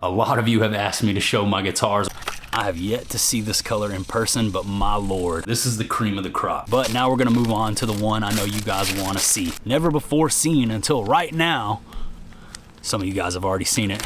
A lot of you have asked me to show my guitars. I have yet to see this color in person, but my lord, this is the cream of the crop. But now we're gonna move on to the one I know you guys wanna see. Never before seen until right now. Some of you guys have already seen it.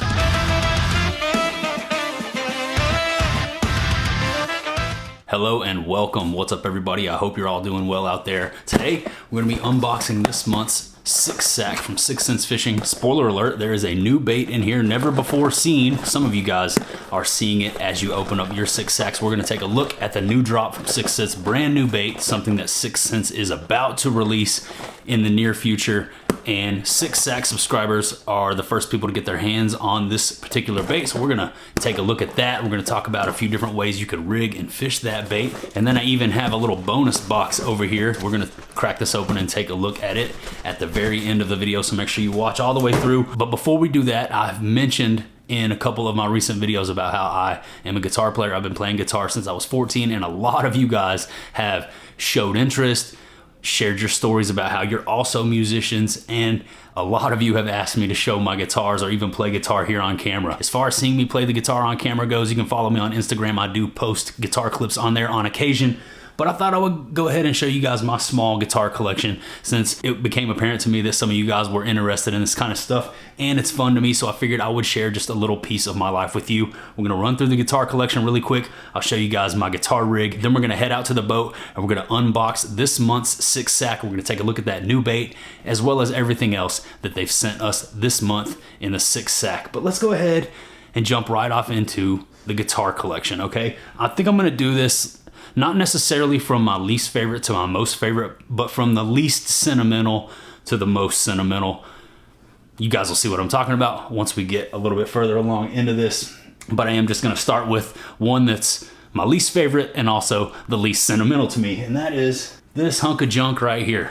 Hello and welcome. What's up everybody? I hope you're all doing well out there. Today, we're gonna be unboxing this month's 6-sack from 6 Cents Fishing. Spoiler alert, there is a new bait in here, never before seen. Some of you guys are seeing it as you open up your 6-sacks. We're gonna take a look at the new drop from 6 Cents, brand new bait, something that 6 Cents is about to release in the near future. And 6-sack subscribers are the first people to get their hands on this particular bait. So we're gonna take a look at that. We're gonna talk about a few different ways you could rig and fish that bait. And then I even have a little bonus box over here. We're gonna crack this open and take a look at it at the very end of the video. So make sure you watch all the way through. But before we do that, I've mentioned in a couple of my recent videos about how I am a guitar player. I've been playing guitar since I was 14, and a lot of you guys have showed interest, shared your stories about how you're also musicians, and a lot of you have asked me to show my guitars or even play guitar here on camera. As far as seeing me play the guitar on camera goes, you can follow me on Instagram. I do post guitar clips on there on occasion. But I thought I would go ahead and show you guys my small guitar collection, since it became apparent to me that some of you guys were interested in this kind of stuff, and it's fun to me, so I figured I would share just a little piece of my life with you. We're gonna run through the guitar collection really quick. I'll show you guys my guitar rig. Then we're gonna head out to the boat and we're gonna unbox this month's 6-sack. We're gonna take a look at that new bait, as well as everything else that they've sent us this month in the 6-sack. But let's go ahead and jump right off into the guitar collection, okay? I think I'm gonna do this not necessarily from my least favorite to my most favorite, but from the least sentimental to the most sentimental. You guys will see what I'm talking about once we get a little bit further along into this. But I am just gonna start with one that's my least favorite and also the least sentimental to me, and that is this hunk of junk right here.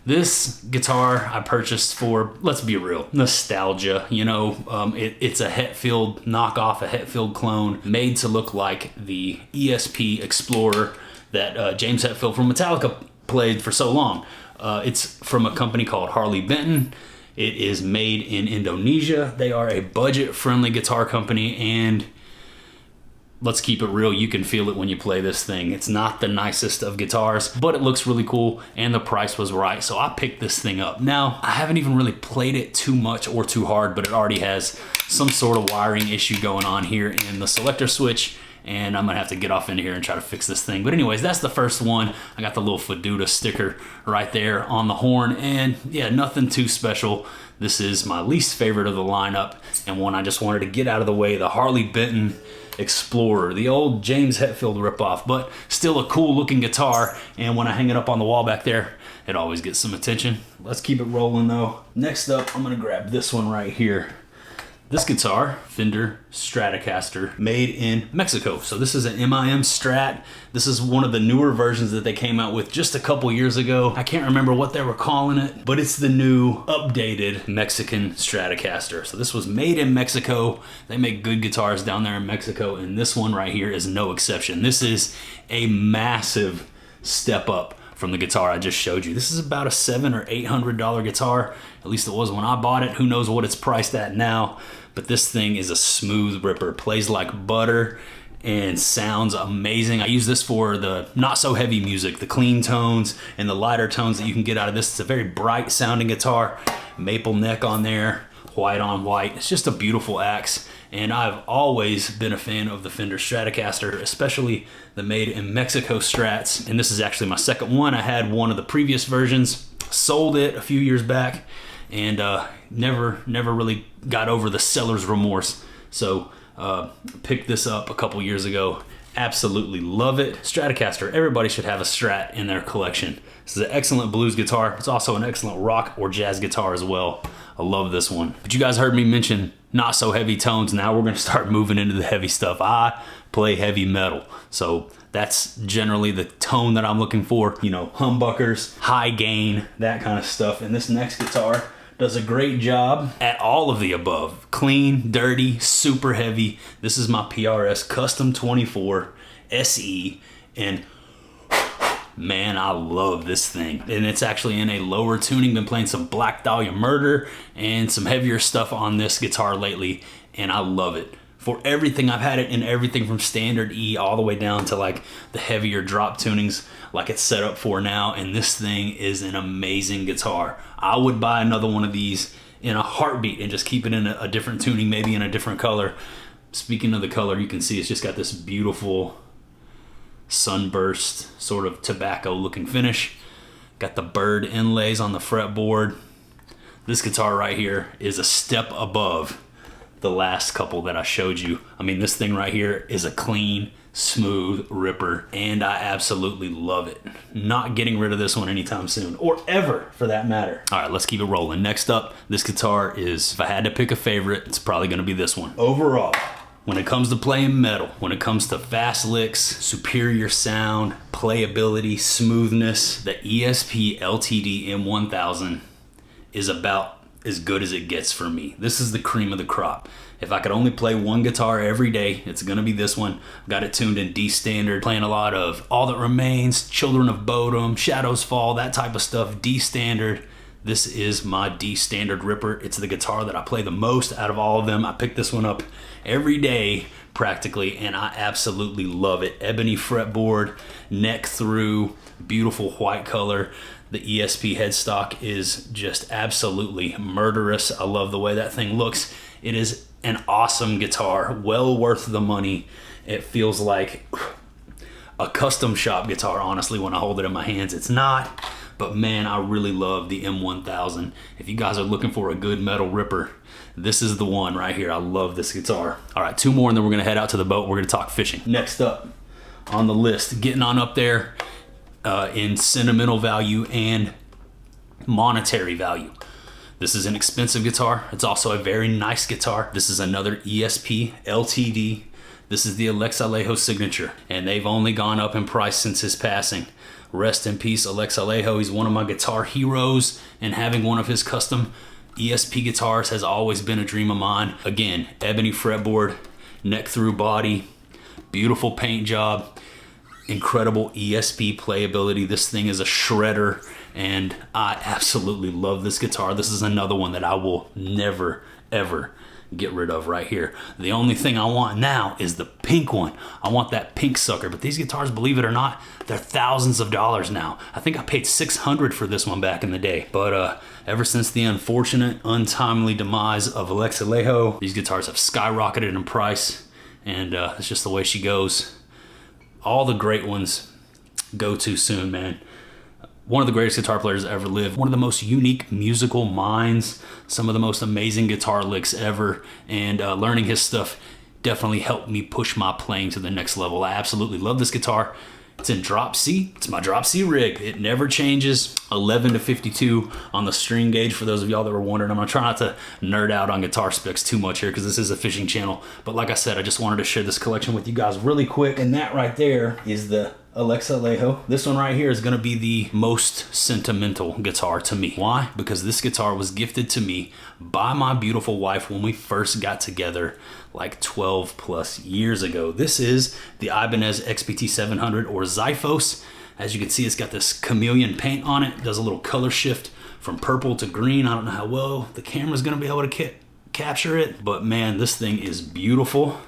This guitar I purchased for, let's be real, nostalgia. You know, it's a Hetfield knockoff, a Hetfield clone, made to look like the ESP Explorer that James Hetfield from Metallica played for so long. It's from a company called Harley Benton. It is made in Indonesia. They are a budget-friendly guitar company, and let's keep it real, you can feel it when you play this thing. It's not the nicest of guitars, but it looks really cool, and the price was right, so I picked this thing up. Now, I haven't even really played it too much or too hard, but it already has some sort of wiring issue going on here in the selector switch, and I'm gonna have to get off into here and try to fix this thing. But anyways, that's the first one. I got the little Faduta sticker right there on the horn, and yeah, nothing too special. This is my least favorite of the lineup, and one I just wanted to get out of the way, the Harley Benton Explorer, the old James Hetfield ripoff, but still a cool looking guitar, and when I hang it up on the wall back there, it always gets some attention. Let's keep it rolling though. Next up, I'm gonna grab this one right here. This guitar, Fender Stratocaster, made in Mexico. So this is an MIM Strat. This is one of the newer versions that they came out with just a couple years ago. I can't remember what they were calling it, but it's the new updated Mexican Stratocaster. So this was made in Mexico. They make good guitars down there in Mexico, and this one right here is no exception. This is a massive step up from the guitar I just showed you. This is about a $700 or $800 guitar. At least it was when I bought it. Who knows what it's priced at now, but this thing is a smooth ripper. Plays like butter and sounds amazing. I use this for the not so heavy music, the clean tones and the lighter tones that you can get out of this. It's a very bright sounding guitar, maple neck on there, white on white. It's just a beautiful axe. And I've always been a fan of the Fender Stratocaster, especially the made in Mexico Strats. And this is actually my second one. I had one of the previous versions, sold it a few years back, and never really got over the seller's remorse. So picked this up a couple years ago. Absolutely love it. Stratocaster, everybody should have a Strat in their collection. This is an excellent blues guitar. It's also an excellent rock or jazz guitar as well. I love this one. But you guys heard me mention not so heavy tones. Now we're gonna start moving into the heavy stuff. I play heavy metal, so that's generally the tone that I'm looking for. You know, humbuckers, high gain, that kind of stuff. And this next guitar does a great job at all of the above. Clean, dirty, super heavy. This is my PRS Custom 24 SE, and man, I love this thing. And it's actually in a lower tuning. Been playing some Black Dahlia Murder and some heavier stuff on this guitar lately, and I love it. For everything, I've had it in everything from standard E all the way down to like the heavier drop tunings like it's set up for now, and this thing is an amazing guitar. I would buy another one of these in a heartbeat and just keep it in a different tuning, maybe in a different color. Speaking of the color, you can see it's just got this beautiful sunburst sort of tobacco looking finish. Got the bird inlays on the fretboard. This guitar right here is a step above the last couple that I showed you. I mean, this thing right here is a clean, smooth ripper, and I absolutely love it. Not getting rid of this one anytime soon, or ever for that matter. All right, let's keep it rolling. Next up, this guitar is, if I had to pick a favorite, it's probably gonna be this one. Overall, when it comes to playing metal, when it comes to fast licks, superior sound, playability, smoothness, the ESP LTD M1000 is about as good as it gets for me. This is the cream of the crop. If I could only play one guitar every day, it's gonna be this one. I've got it tuned in D standard, playing a lot of All That Remains, Children of Bodom, Shadows Fall, that type of stuff, D standard. This is my D standard ripper. It's the guitar that I play the most out of all of them. I pick this one up every day practically, and I absolutely love it. Ebony fretboard, neck through, beautiful white color. The ESP headstock is just absolutely murderous. I love the way that thing looks. It is an awesome guitar, well worth the money. It feels like a custom shop guitar, honestly, when I hold it in my hands. It's not, but man, I really love the M1000. If you guys are looking for a good metal ripper, this is the one right here. I love this guitar. All right, two more and then we're gonna head out to the boat. We're gonna talk fishing. Next up on the list, getting on up there in sentimental value and monetary value. This is an expensive guitar. It's also a very nice guitar. This is another ESP LTD. This is the Alex Alejo signature, and they've only gone up in price since his passing. Rest in peace, Alex Alejo. He's one of my guitar heroes, and having one of his custom ESP guitars has always been a dream of mine. Again, ebony fretboard, neck through body, beautiful paint job, incredible ESP playability. This thing is a shredder, and I absolutely love this guitar. This is another one that I will never, ever get rid of right here. The only thing I want now is the pink one. I want that pink sucker, but these guitars, believe it or not, they're thousands of dollars now. I think I paid $600 for this one back in the day, but ever since the unfortunate, untimely demise of Alex Alejo, these guitars have skyrocketed in price, and it's just the way she goes. All the great ones go too soon, man. One of the greatest guitar players ever lived, one of the most unique musical minds, some of the most amazing guitar licks ever, and learning his stuff definitely helped me push my playing to the next level. I absolutely love this guitar. It's in drop C. It's my drop C rig. It never changes. 11 to 52 on the string gauge for those of y'all that were wondering. I'm gonna try not to nerd out on guitar specs too much here because this is a fishing channel. But like I said, I just wanted to share this collection with you guys really quick. And that right there is the Alex Alejo. This one right here is gonna be the most sentimental guitar to me. Why? Because this guitar was gifted to me by my beautiful wife when we first got together like 12 plus years ago. This is the Ibanez XPT 700 or Xiphos. As you can see, it's got this chameleon paint on it. It does a little color shift from purple to green. I don't know how well the camera's gonna be able to capture it, but man, this thing is beautiful.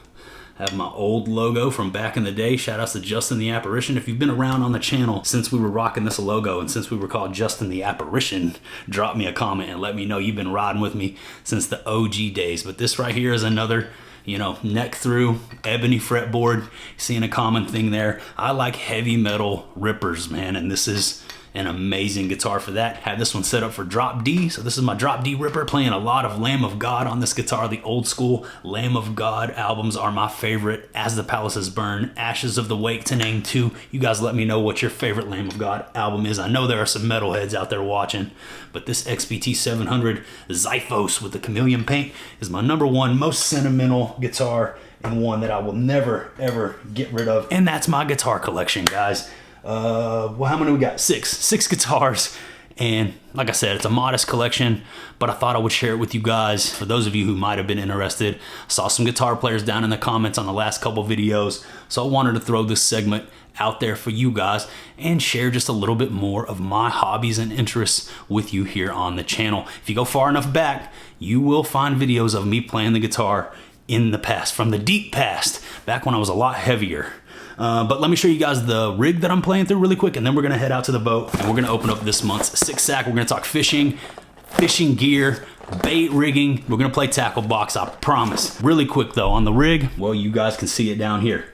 I have my old logo from back in the day. Shout outs to Justin the Apparition. If you've been around on the channel since we were rocking this logo and since we were called Justin the Apparition, drop me a comment and let me know you've been riding with me since the OG days. But this right here is another, you know, neck through, ebony fretboard. Seeing a common thing there. I like heavy metal rippers, man, and this is an amazing guitar for that. Had this one set up for drop D, so this is my drop D ripper, playing a lot of Lamb of God on this guitar. The old school Lamb of God albums are my favorite. As the Palaces Burn, Ashes of the Wake, to name two. You guys let me know what your favorite Lamb of God album is. I know there are some metalheads out there watching, but this XPT 700 Xiphos with the chameleon paint is my #1 most sentimental guitar, and one that I will never ever get rid of. And that's my guitar collection, guys. Well, how many we got? Six guitars, and like I said, it's a modest collection, but I thought I would share it with you guys. For those of you who might have been interested, I saw some guitar players down in the comments on the last couple videos, so I wanted to throw this segment out there for you guys and share just a little bit more of my hobbies and interests with you here on the channel. If you go far enough back, you will find videos of me playing the guitar in the past, from the deep past, back when I was a lot heavier. But let me show you guys the rig that I'm playing through really quick, and then we're gonna head out to the boat and we're gonna open up this month's six sack. We're gonna talk fishing, fishing gear, bait rigging. We're gonna play tackle box, I promise. Really quick though, on the rig, well, you guys can see it down here.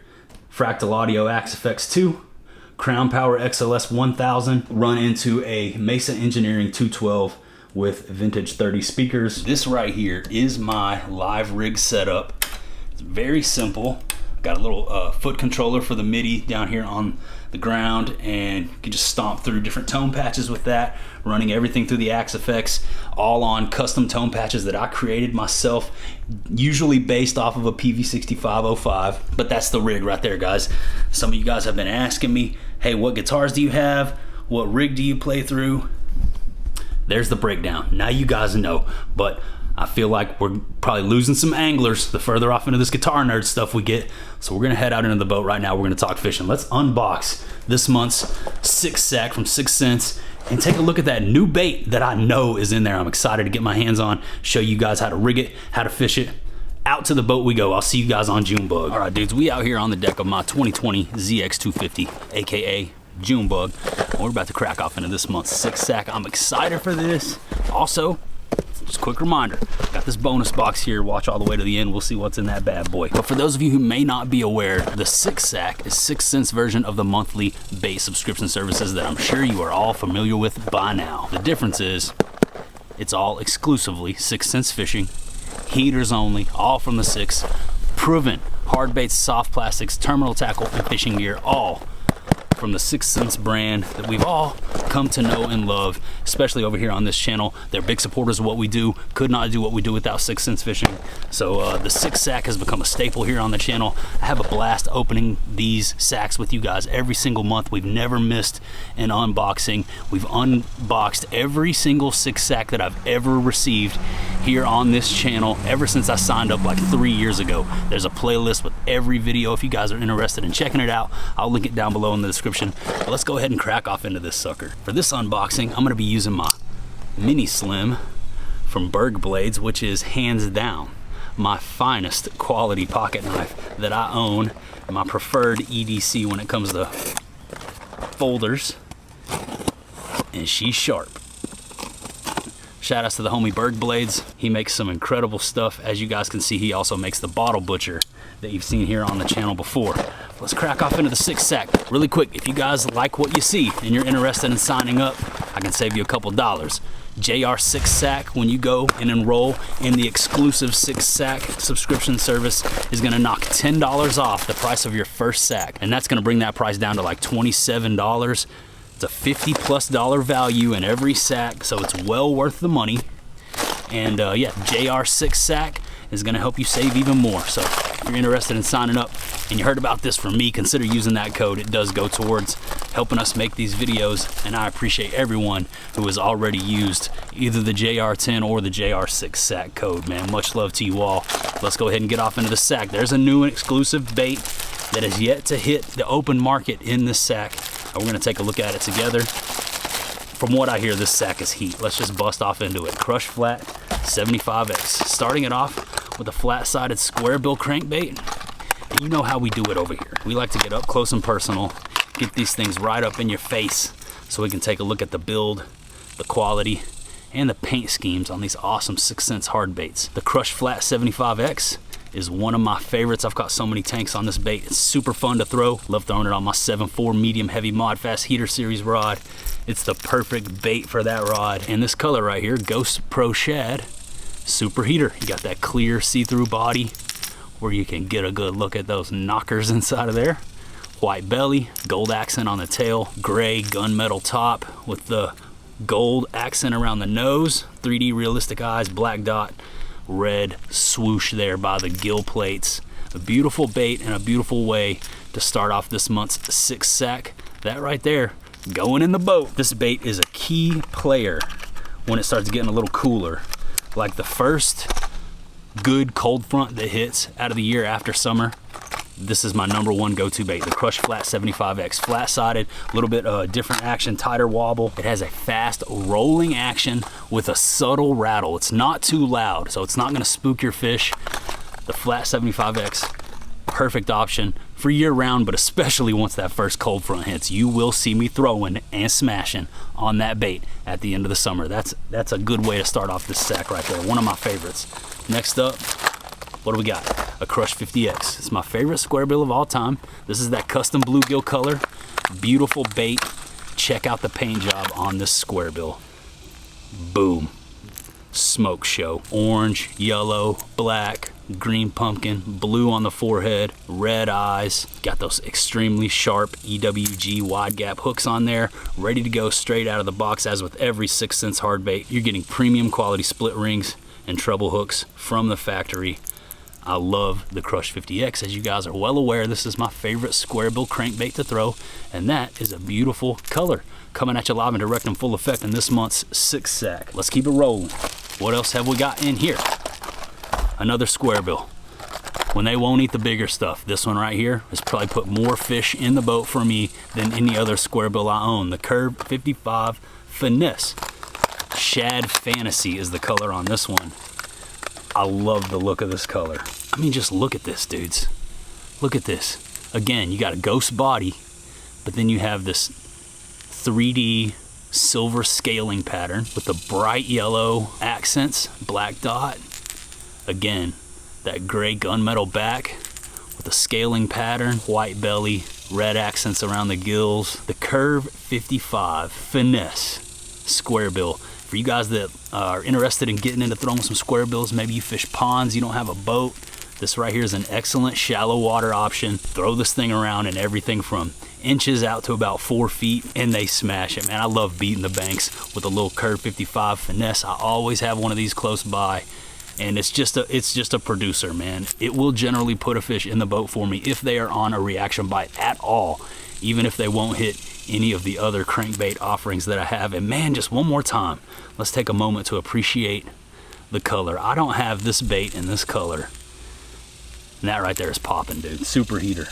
Fractal Audio Axe FX 2, Crown Power XLS 1000, run into a Mesa Engineering 212 with vintage 30 speakers. This right here is my live rig setup. It's very simple. Got a little foot controller for the MIDI down here on the ground, and you can just stomp through different tone patches with that, running everything through the Axe effects, all on custom tone patches that I created myself, usually based off of a PV6505. But that's the rig right there, guys. Some of you guys have been asking me, hey, what guitars do you have? What rig do you play through? There's the breakdown. Now you guys know, but I feel like we're probably losing some anglers the further off into this guitar nerd stuff we get. So we're gonna head out into the boat right now. We're gonna talk fishing. Let's unbox this month's six sack from 6 cents and take a look at that new bait that I know is in there. I'm excited to get my hands on, show you guys how to rig it, how to fish it. Out to the boat we go. I'll see you guys on Junebug. All right, dudes, we out here on the deck of my 2020 ZX250, AKA Junebug. We're about to crack off into this month's six sack. I'm excited for this. Also, just a quick reminder, got this bonus box here. Watch all the way to the end. We'll see what's in that bad boy. But for those of you who may not be aware, the six sack is 6 cents version of the monthly bait subscription services that I'm sure you are all familiar with by now. The difference is it's all exclusively 6 cents fishing, heaters only, all from the six, proven hard baits, soft plastics, terminal tackle, and fishing gear, all from the 6 cents brand that we've all come to know and love, especially over here on this channel. They're big supporters of what we do. Could not do what we do without 6 cents fishing. So the six sack has become a staple here on the channel. I have a blast opening these sacks with you guys every single month. We've never missed an unboxing. We've unboxed every single six sack that I've ever received here on this channel ever since I signed up like 3 years ago. There's a playlist with every video if you guys are interested in checking it out. I'll link it down below in the description. But let's go ahead and crack off into this sucker. For this unboxing, I'm gonna be using my Mini Slim from Berg Blades, which is hands down my finest quality pocket knife that I own, my preferred EDC when it comes to folders, and she's sharp. Shout outs to the homie Berg Blades. He makes some incredible stuff. As you guys can see, he also makes the Bottle Butcher that you've seen here on the channel before. Let's crack off into the six sack. Really quick, if you guys like what you see and you're interested in signing up, I can save you a couple dollars. JR6 Sack, when you go and enroll in the exclusive six sack subscription service, is gonna knock $10 off the price of your first sack. And that's gonna bring that price down to like $27. It's a $50+ value in every sack, so it's well worth the money. And yeah, JR6 Sack is gonna help you save even more. So if you're interested in signing up and you heard about this from me, consider using that code. It does go towards helping us make these videos, and I appreciate everyone who has already used either the JR10 or the JR6 Sack code, man. Much love to you all. Let's go ahead and get off into the sack. There's a new and exclusive bait that is yet to hit the open market in this sack. We're gonna take a look at it together. From what I hear, this sack is heat. Let's just bust off into it. Crush Flat 75X. Starting it off with a flat-sided square bill crankbait. And you know how we do it over here. We like to get up close and personal, get these things right up in your face so we can take a look at the build, the quality, and the paint schemes on these awesome 6 cents hard baits. The Crush Flat 75X is one of my favorites. I've got so many tanks on this bait. It's super fun to throw. Love throwing it on my 7.4 medium heavy Mod Fast Heater Series rod. It's the perfect bait for that rod. And this color right here, Ghost Pro Shad Super Heater. You got that clear see-through body where you can get a good look at those knockers inside of there. White belly, gold accent on the tail, gray gunmetal top with the gold accent around the nose, 3D realistic eyes, black dot, red swoosh there by the gill plates. A beautiful bait and a beautiful way to start off this month's six sack. That right there, going in the boat. This bait is a key player when it starts getting a little cooler. Like the first good cold front that hits out of the year after summer, this is my #1 go-to bait, the Crush Flat 75X. Flat-sided, a little bit different action, tighter wobble. It has a fast rolling action with a subtle rattle. It's not too loud, so it's not gonna spook your fish. The flat 75X, perfect option for year round, but especially once that first cold front hits. You will see me throwing and smashing on that bait at the end of the summer. That's a good way to start off this sack right there. One of my favorites. Next up, what do we got? A Crush 50X. It's my favorite square bill of all time. This is that custom bluegill color. Beautiful bait. Check out the paint job on this square bill. Boom. Smoke show. Orange, yellow, black, green pumpkin, blue on the forehead, red eyes. Got those extremely sharp EWG wide gap hooks on there, ready to go straight out of the box. As with every 6th Sense hard bait, you're getting premium quality split rings and treble hooks from the factory. I love the Crush 50X. As you guys are well aware, this is my favorite square bill crankbait to throw, and that is a beautiful color. Coming at you live and direct in full effect in this month's 6 sack. Let's keep it rolling. What else have we got in here? Another square bill. When they won't eat the bigger stuff, this one right here has probably put more fish in the boat for me than any other square bill I own. The Curve 55 Finesse. Shad Fantasy is the color on this one. I love the look of this color. I mean, just look at this, dudes. Look at this. Again, you got a ghost body, but then you have this 3D silver scaling pattern with the bright yellow accents, black dot. Again, that gray gunmetal back with the scaling pattern, white belly, red accents around the gills. The Curve 55 Finesse square bill. For you guys that are interested in getting into throwing some square bills, maybe you fish ponds, you don't have a boat, this right here is an excellent shallow water option. Throw this thing around and everything from inches out to about 4 feet, and they smash it, man. I love beating the banks with a little Curve 55 Finesse. I always have one of these close by, and it's just a producer, man. It will generally put a fish in the boat for me if they are on a reaction bite at all, even if they won't hit any of the other crankbait offerings that I have. And man, just one more time, let's take a moment to appreciate the color. I don't have this bait in this color, and that right there is popping, dude. Super heater.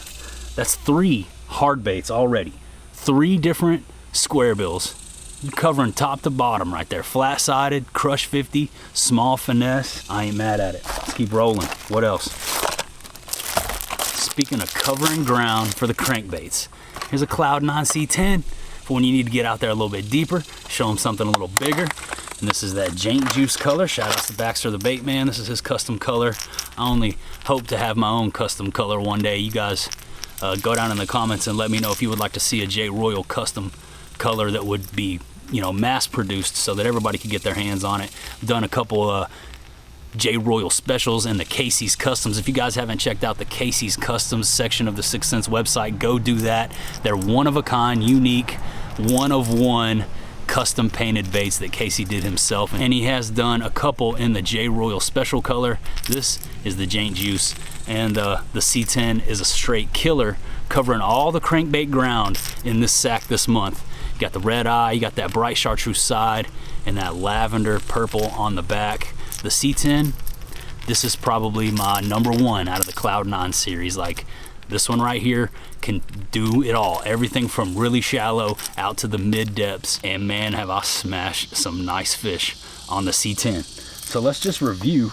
That's 3 hard baits already. 3 different square bills. You're covering top to bottom right there. Flat sided, Crush 50, small finesse. I ain't mad at it. Let's keep rolling. What else? Speaking of covering ground for the crankbaits, here's a Cloud 9 C10 for when you need to get out there a little bit deeper, show them something a little bigger. And this is that Jank Juice color. Shout out to Baxter the Bait Man. This is his custom color. I only hope to have my own custom color one day. You guys go down in the comments and let me know if you would like to see a J Royal custom color that would be, you know, mass produced so that everybody could get their hands on it. I've done a couple J Royal specials and the Casey's Customs. If you guys haven't checked out the Casey's Customs section of the 6th Sense website, go do that. They're one of a kind, unique, one of one custom painted baits that Casey did himself, and he has done a couple in the J Royal special color. This is the Jank Juice, and the C10 is a straight killer, covering all the crankbait ground in this sack this month. You got the red eye, you got that bright chartreuse side, and that lavender purple on the back. The C10, this is probably my #1 out of the Cloud 9 series. Like, this one right here can do it all. Everything from really shallow out to the mid depths. And man, have I smashed some nice fish on the C10. So let's just review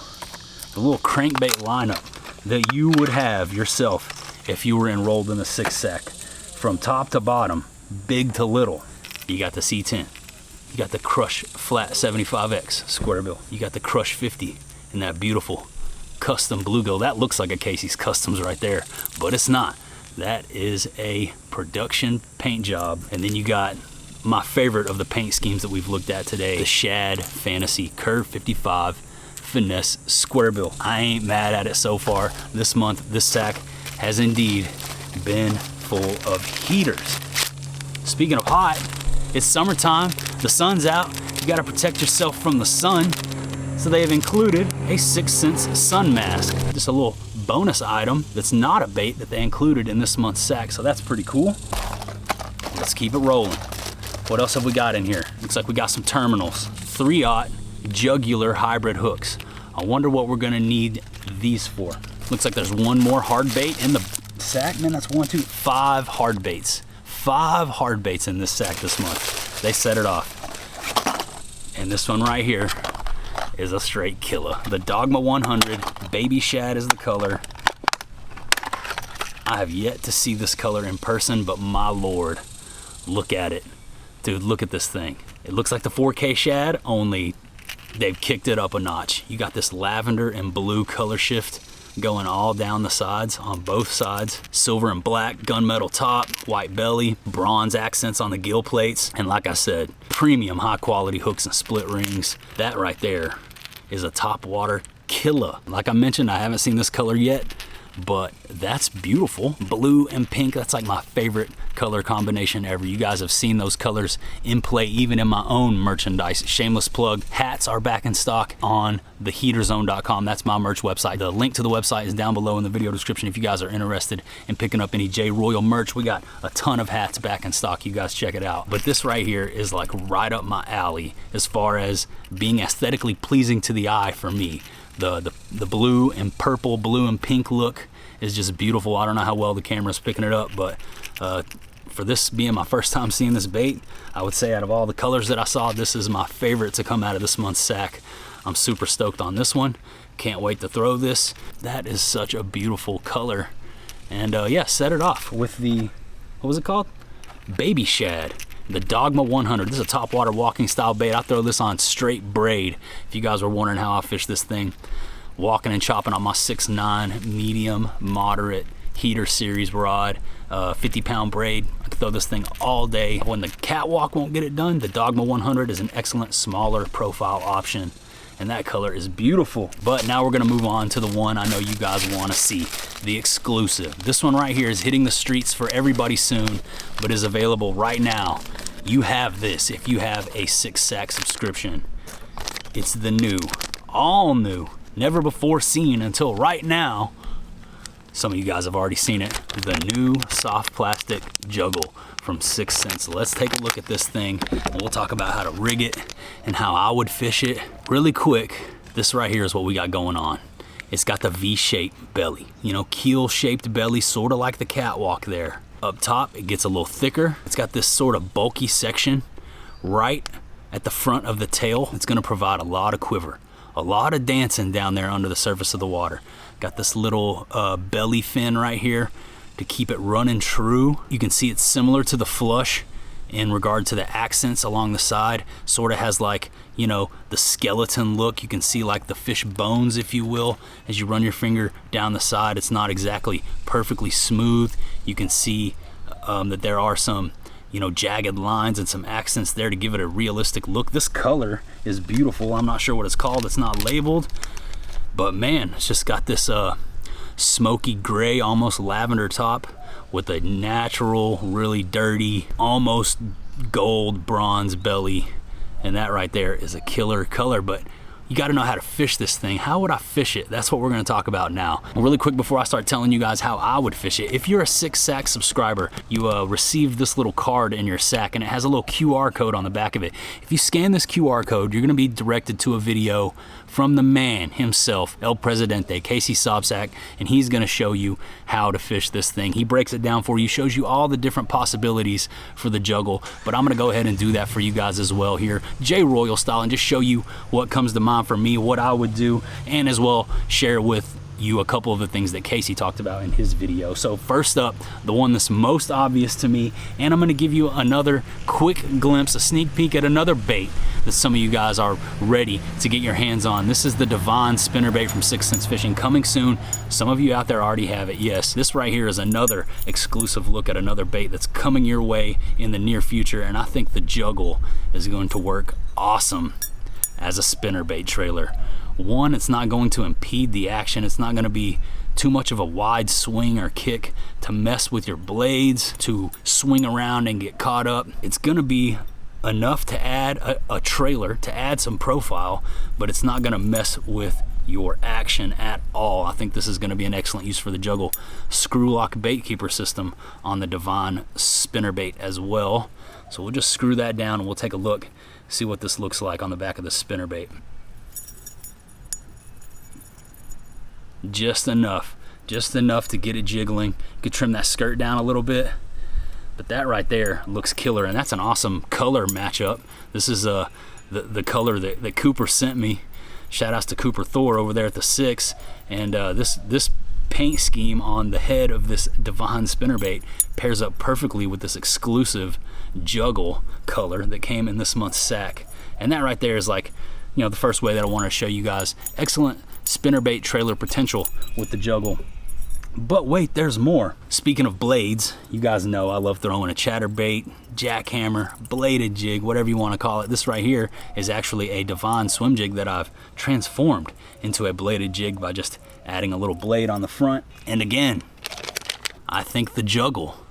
the little crankbait lineup that you would have yourself if you were enrolled in the 6 sack. From top to bottom, big to little, you got the C10. You got the Crush Flat 75X square bill. You got the Crush 50 and that beautiful custom bluegill. That looks like a Casey's Customs right there, but it's not. That is a production paint job. And then you got my favorite of the paint schemes that we've looked at today, the Shad Fantasy Curve 55 Finesse square bill. I ain't mad at it so far. This month, this sack has indeed been full of heaters. Speaking of hot, it's summertime, the sun's out, you gotta protect yourself from the sun. So they have included a 6th Sense sun mask. Just a little bonus item that's not a bait that they included in this month's sack, so that's pretty cool. Let's keep it rolling. What else have we got in here? Looks like we got some terminals. 3/0 jugular hybrid hooks. I wonder what we're gonna need these for. Looks like there's one more hard bait in the sack. Man, that's 1, 2, 5 hard baits. 5 hard baits in this sack this month. They set it off. And this one right here is a straight killer. The Dogma 100, baby shad is the color. I have yet to see this color in person, but my lord, look at it. Dude, look at this thing. It looks like the 4K shad, only they've kicked it up a notch. You got this lavender and blue color shift going all down the sides, on both sides. Silver and black, gunmetal top, white belly, bronze accents on the gill plates. And like I said, premium high quality hooks and split rings. That right there is a Topwater killer. Like I mentioned, I haven't seen this color yet, but that's beautiful. Blue and pink, that's like my favorite color combination ever. You guys have seen those colors in play even in my own merchandise. Shameless plug, hats are back in stock on theheaterzone.com. That's my merch website. The link to the website is down below in the video description if you guys are interested in picking up any J Royal merch. We got a ton of hats back in stock. You guys check it out. But this right here is like right up my alley as far as being aesthetically pleasing to the eye for me. The blue and purple, blue and pink look is just beautiful. I don't know how well the camera's picking it up, but for this being my first time seeing this bait, I would say out of all the colors that I saw, this is my favorite to come out of this month's sack. I'm super stoked on this one. Can't wait to throw this. That is such a beautiful color. And yeah, set it off with the, what was it called? Baby shad. The Dogma 100. This is a Topwater walking style bait. I throw this on straight braid. If you guys were wondering how I fish this thing, walking and chopping on my 6'9" medium moderate heater series rod, 50-pound braid. I can throw this thing all day. When the catwalk won't get it done, the Dogma 100 is an excellent smaller profile option, and that color is beautiful. But now we're gonna move on to the one I know you guys wanna see, the exclusive. This one right here is hitting the streets for everybody soon, but is available right now. You have this if you have a 6-sack subscription. It's the new, all new, never before seen until right now. Some of you guys have already seen it. The new soft plastic juggle from 6 Cents. Let's take a look at this thing and we'll talk about how to rig it and how I would fish it. Really quick, this right here is what we got going on. It's got the V-shaped belly, you know, keel-shaped belly, sort of like the catwalk there. Up top, it gets a little thicker. It's got this sort of bulky section right at the front of the tail. It's gonna provide a lot of quiver, a lot of dancing down there under the surface of the water. Got this little belly fin right here to keep it running true. You can see it's similar to the flush in regard to the accents along the side. Sort of has like, you know, the skeleton look. You can see like the fish bones, if you will, as you run your finger down the side. It's not exactly perfectly smooth. You can see that there are some, you know, jagged lines and some accents there to give it a realistic look. This color is beautiful. I'm not sure what it's called. It's not labeled, but man, it's just got this smoky gray, almost lavender top with a natural, really dirty, almost gold bronze belly. And that right there is a killer color, but you got to know how to fish this thing. How would I fish it? That's what we're going to talk about now. Really quick before I start telling you guys how I would fish it. If you're a 6-sack subscriber, you received this little card in your sack and it has a little QR code on the back of it. If you scan this QR code, you're going to be directed to a video from the man himself, El Presidente, Casey Sobsack, and he's going to show you how to fish this thing. He breaks it down for you, shows you all the different possibilities for the juggle, but I'm going to go ahead and do that for you guys as well here, J Royal style, and just show you what comes to mind for me, what I would do, and as well share with you a couple of the things that Casey talked about in his video. So first up, the one that's most obvious to me, and I'm going to give you another quick glimpse, a sneak peek at another bait that some of you guys are ready to get your hands on. This is the Divine spinnerbait from 6 Cents Fishing, coming soon. Some of you out there already have it. Yes, this right here is another exclusive look at another bait that's coming your way in the near future, and I think the juggle is going to work awesome as a spinnerbait trailer. One, it's not going to impede the action. It's not going to be too much of a wide swing or kick to mess with your blades, to swing around and get caught up. It's going to be enough to add a trailer, to add some profile, but it's not going to mess with your action at all. I think this is going to be an excellent use for the juggle screw lock bait keeper system on the Divine spinnerbait as well. So we'll just screw that down and we'll take a look, see what this looks like on the back of the spinnerbait. Just enough to get it jiggling. You could trim that skirt down a little bit, but that right there looks killer, and that's an awesome color matchup. This is the color that Cooper sent me. Shout outs to Cooper Thor over there at the 6. And this paint scheme on the head of this Divine spinnerbait pairs up perfectly with this exclusive Juggle color that came in this month's sack. And that right there is like, you know, the first way that I want to show you guys excellent spinnerbait trailer potential with the Juggle. But wait, there's more. Speaking of blades, you guys know I love throwing a chatterbait, jackhammer, bladed jig, whatever you want to call it. This right here is actually a Divine swim jig that I've transformed into a bladed jig by just adding a little blade on the front. And again, I think the Juggle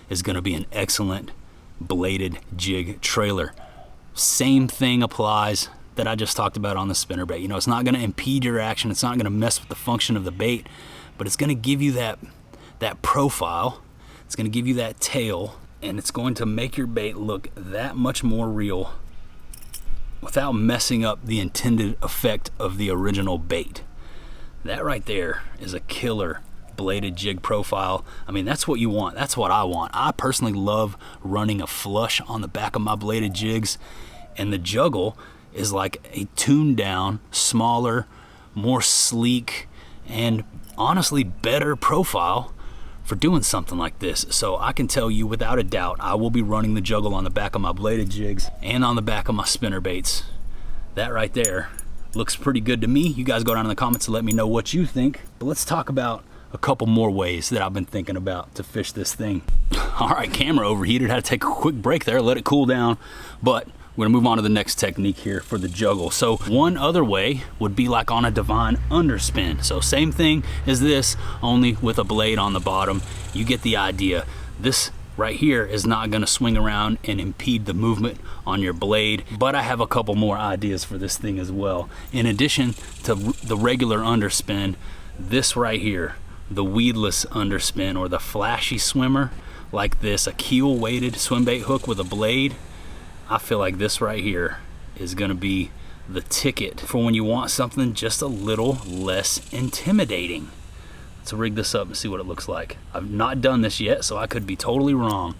is going to be an excellent bladed jig trailer. Same thing applies that I just talked about on the spinnerbait. You know, it's not going to impede your action. It's not going to mess with the function of the bait, but it's going to give you that profile. It's going to give you that tail, and it's going to make your bait look that much more real without messing up the intended effect of the original bait. That right there is a killer bladed jig profile. I mean, that's what you want. That's what I want. I personally love running a flush on the back of my bladed jigs, and the Juggle is like a tuned down, smaller, more sleek, and honestly better profile for doing something like this. So I can tell you without a doubt, I will be running the Juggle on the back of my bladed jigs and on the back of my spinnerbaits. That right there looks pretty good to me. You guys go down in the comments and let me know what you think. But let's talk about a couple more ways that I've been thinking about to fish this thing. All right, camera overheated. Had to take a quick break there, let it cool down. But we're gonna move on to the next technique here for the Juggle. So one other way would be like on a Divine underspin. So same thing as this, only with a blade on the bottom. You get the idea. This right here is not gonna swing around and impede the movement on your blade, but I have a couple more ideas for this thing as well. In addition to the regular underspin, this right here, the weedless underspin or the flashy swimmer like this, a keel weighted swim bait hook with a blade, I feel like this right here is gonna be the ticket for when you want something just a little less intimidating. Let's rig this up and see what it looks like. I've not done this yet, so I could be totally wrong,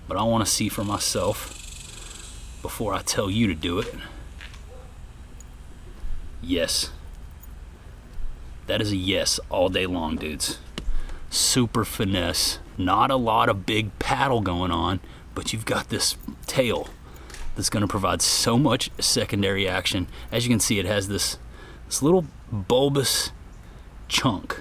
but I wanna see for myself before I tell you to do it. Yes. That is a yes all day long, dudes. Super finesse. Not a lot of big paddle going on, but you've got this tail that's going to provide so much secondary action. As you can see, it has this little bulbous chunk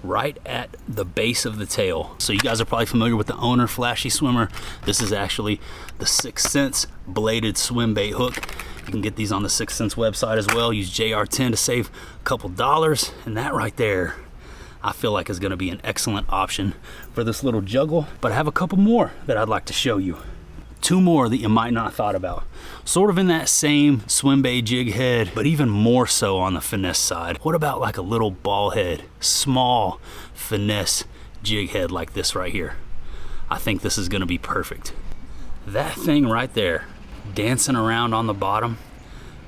right at the base of the tail. So you guys are probably familiar with the Owner Flashy Swimmer. This is actually the 6th Sense bladed swim bait hook. You can get these on the 6th Sense website as well. Use JR10 to save a couple dollars. And that right there, I feel like is going to be an excellent option for this little Juggle. But I have a couple more that I'd like to show you. Two more that you might not have thought about. Sort of in that same swim bait jig head, but even more so on the finesse side. What about like a little ball head, small finesse jig head like this right here? I think this is gonna be perfect. That thing right there, dancing around on the bottom,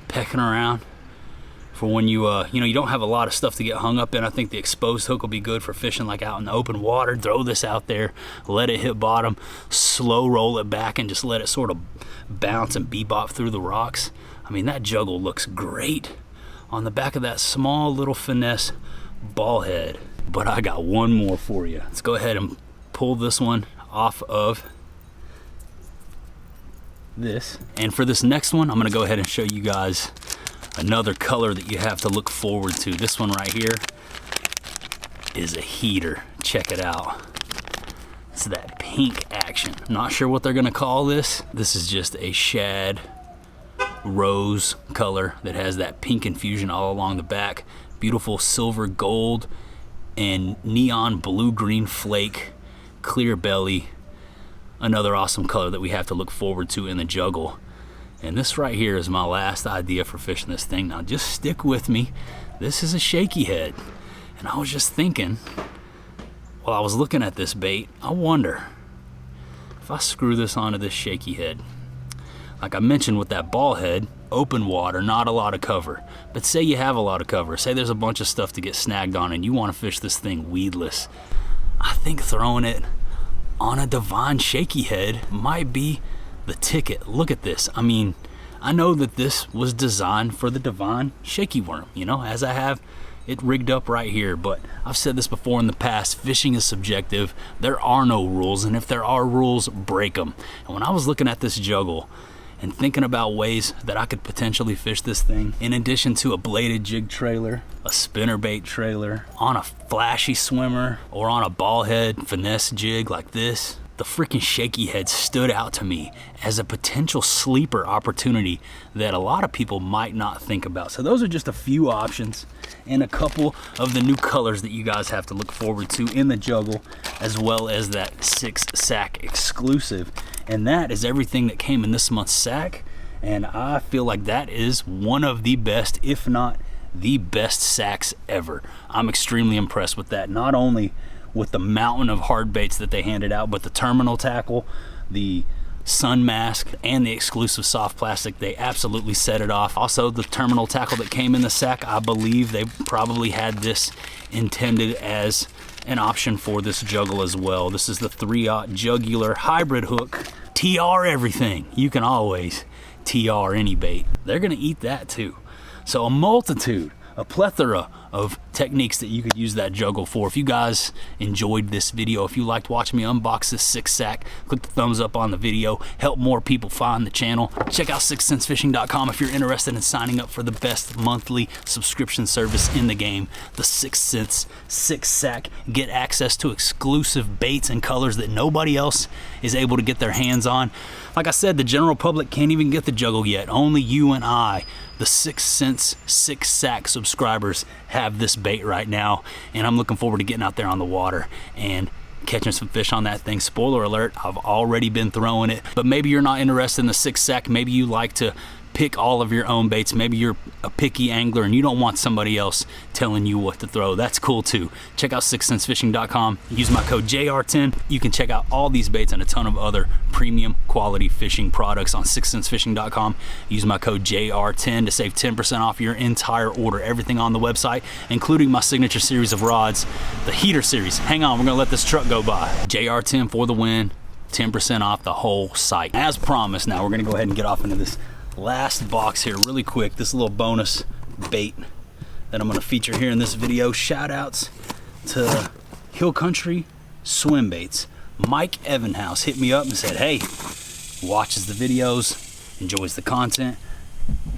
pecking around, for when you you don't have a lot of stuff to get hung up in. I think the exposed hook will be good for fishing like out in the open water. Throw this out there, let it hit bottom, slow roll it back and just let it sort of bounce and bebop through the rocks. I mean, that Juggle looks great on the back of that small little finesse ball head. But I got one more for you. Let's go ahead and pull this one off of this. And for this next one, I'm gonna go ahead and show you guys another color that you have to look forward to. This one right here is a heater. Check it out. It's that pink action. I'm not sure what they're gonna call this. This is just a shad rose color that has that pink infusion all along the back. Beautiful silver gold and neon blue-green flake, clear belly. Another awesome color that we have to look forward to in the Juggle. And this right here is my last idea for fishing this thing. Now just stick with me. This is a shaky head. And I was just thinking, while I was looking at this bait, I wonder if I screw this onto this shaky head. Like I mentioned with that ball head, open water, not a lot of cover. But say you have a lot of cover. Say there's a bunch of stuff to get snagged on and you want to fish this thing weedless. I think throwing it on a Divine shaky head might be the ticket. Look at this. I mean, I know that this was designed for the Divine Shaky Worm, you know, as I have it rigged up right here. But I've said this before in the past, fishing is subjective. There are no rules, and if there are rules, break them. And when I was looking at this juggle and thinking about ways that I could potentially fish this thing, in addition to a bladed jig trailer, a spinnerbait trailer, on a flashy swimmer, or on a ball head finesse jig like this, the freaking shaky head stood out to me as a potential sleeper opportunity that a lot of people might not think about. So those are just a few options and a couple of the new colors that you guys have to look forward to in the juggle, as well as that 6 sack exclusive. And that is everything that came in this month's sack. And I feel like that is one of the best, if not the best sacks ever. I'm extremely impressed with that. Not only with the mountain of hard baits that they handed out, but the terminal tackle, the sun mask, and the exclusive soft plastic, they absolutely set it off. Also, the terminal tackle that came in the sack, I believe they probably had this intended as an option for this juggle as well. This is the 3/0 jugular hybrid hook. TR everything. You can always TR any bait. They're gonna eat that too. So a plethora of techniques that you could use that juggle for. If you guys enjoyed this video, if you liked watching me unbox this 6 sack, click the thumbs up on the video, help more people find the channel. Check out 6centsfishing.com if you're interested in signing up for the best monthly subscription service in the game, the 6 Cents 6 sack. Get access to exclusive baits and colors that nobody else is able to get their hands on. Like I said, the general public can't even get the juggle yet. Only you and I, the 6 Cents 6 sack subscribers, have this bait right now, and I'm looking forward to getting out there on the water and catching some fish on that thing. Spoiler alert, I've already been throwing it, but maybe you're not interested in the 6 sack. Maybe you like to pick all of your own baits. Maybe you're a picky angler and you don't want somebody else telling you what to throw. That's cool too. Check out 6centsfishing.com. Use my code JR10. You can check out all these baits and a ton of other premium quality fishing products on 6centsfishing.com. Use my code JR10 to save 10% off your entire order. Everything on the website, including my signature series of rods, the heater series. Hang on, we're gonna let this truck go by. JR10 for the win. 10% off the whole site. As promised, now we're gonna go ahead and get off into this last box here really quick. This little bonus bait that I'm going to feature here in this video. Shout outs to Hill Country Swim Baits. Mike Evenhouse hit me up and said, hey, watches the videos, enjoys the content,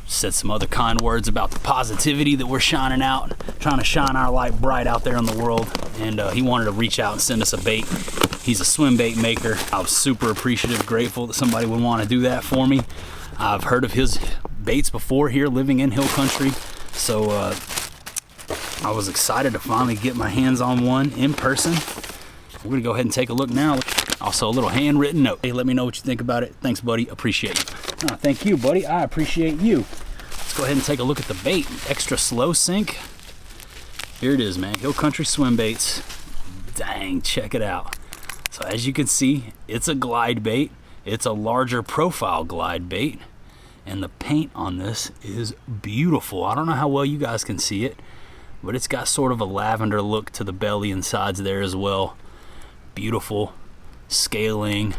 said some other kind words about the positivity that we're shining out, trying to shine our light bright out there in the world, and he wanted to reach out and send us a bait. He's a swim bait maker. I was super appreciative, grateful that somebody would want to do that for me. I've heard of his baits before here living in Hill Country, so I was excited to finally get my hands on one in person. We're gonna go ahead and take a look now. Also a little handwritten note. Hey, let me know what you think about it. Thanks, buddy, appreciate you. Oh, thank you, buddy, I appreciate you. Let's go ahead and take a look at the bait. Extra slow sink. Here it is, man, Hill Country Swim Baits. Dang, check it out. So as you can see, it's a glide bait. It's a larger profile glide bait, and the paint on this is beautiful. I don't know how well you guys can see it, but it's got sort of a lavender look to the belly and sides there as well. Beautiful scaling.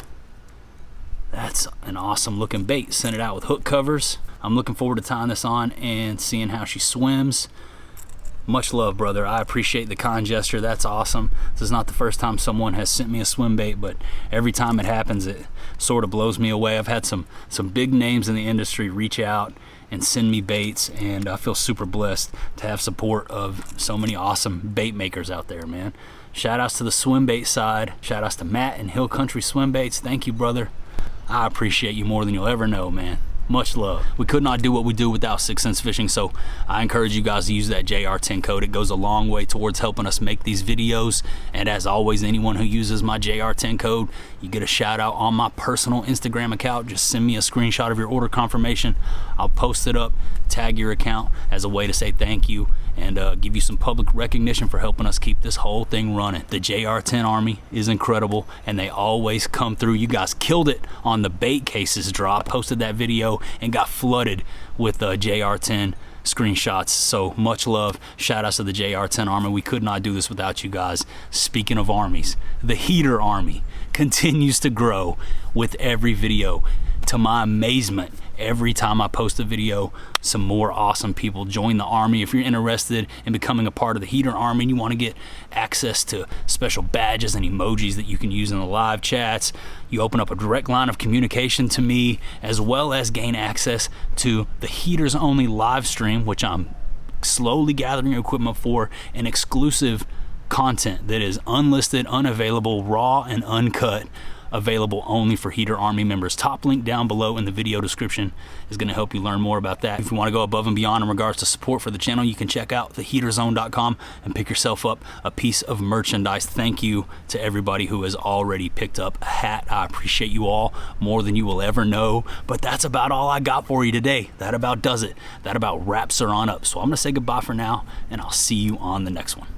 That's an awesome looking bait. Sent it out with hook covers. I'm looking forward to tying this on and seeing how she swims. Much love, brother. I appreciate the kind gesture. That's awesome. This is not the first time someone has sent me a swim bait, but every time it happens, it sort of blows me away. I've had some big names in the industry reach out and send me baits, and I feel super blessed to have support of so many awesome bait makers out there, man. Shout outs to the swim bait side. Shout outs to Matt and Hill Country Swim Baits. Thank you, brother. I appreciate you more than you'll ever know, man. Much love. We could not do what we do without 6 Cents Fishing, so I encourage you guys to use that JR10 code. It goes a long way towards helping us make these videos, and as always, anyone who uses my JR10 code, you get a shout out on my personal Instagram account. Just send me a screenshot of your order confirmation. I'll post it up, tag your account as a way to say thank you and give you some public recognition for helping us keep this whole thing running. The JR10 Army is incredible, and they always come through. You guys killed it on the bait cases drop. Posted that video and got flooded with JR10 screenshots, so much love. Shout outs to the JR10 Army. We could not do this without you guys. Speaking of armies, the heater army continues to grow with every video. to my amazement, every time I post a video, some more awesome people join the Army. If you're interested in becoming a part of the Heater Army and you want to get access to special badges and emojis that you can use in the live chats, you open up a direct line of communication to me, as well as gain access to the Heaters Only live stream, which I'm slowly gathering equipment for, and exclusive content that is unlisted, unavailable, raw and uncut, available only for Heater Army members. Top link down below in the video description is going to help you learn more about that. If you want to go above and beyond in regards to support for the channel, you can check out theheaterzone.com and pick yourself up a piece of merchandise. Thank you to everybody who has already picked up a hat. I appreciate you all more than you will ever know. But that's about all I got for you today. That about does it. That about wraps her on up. So I'm going to say goodbye for now, and I'll see you on the next one.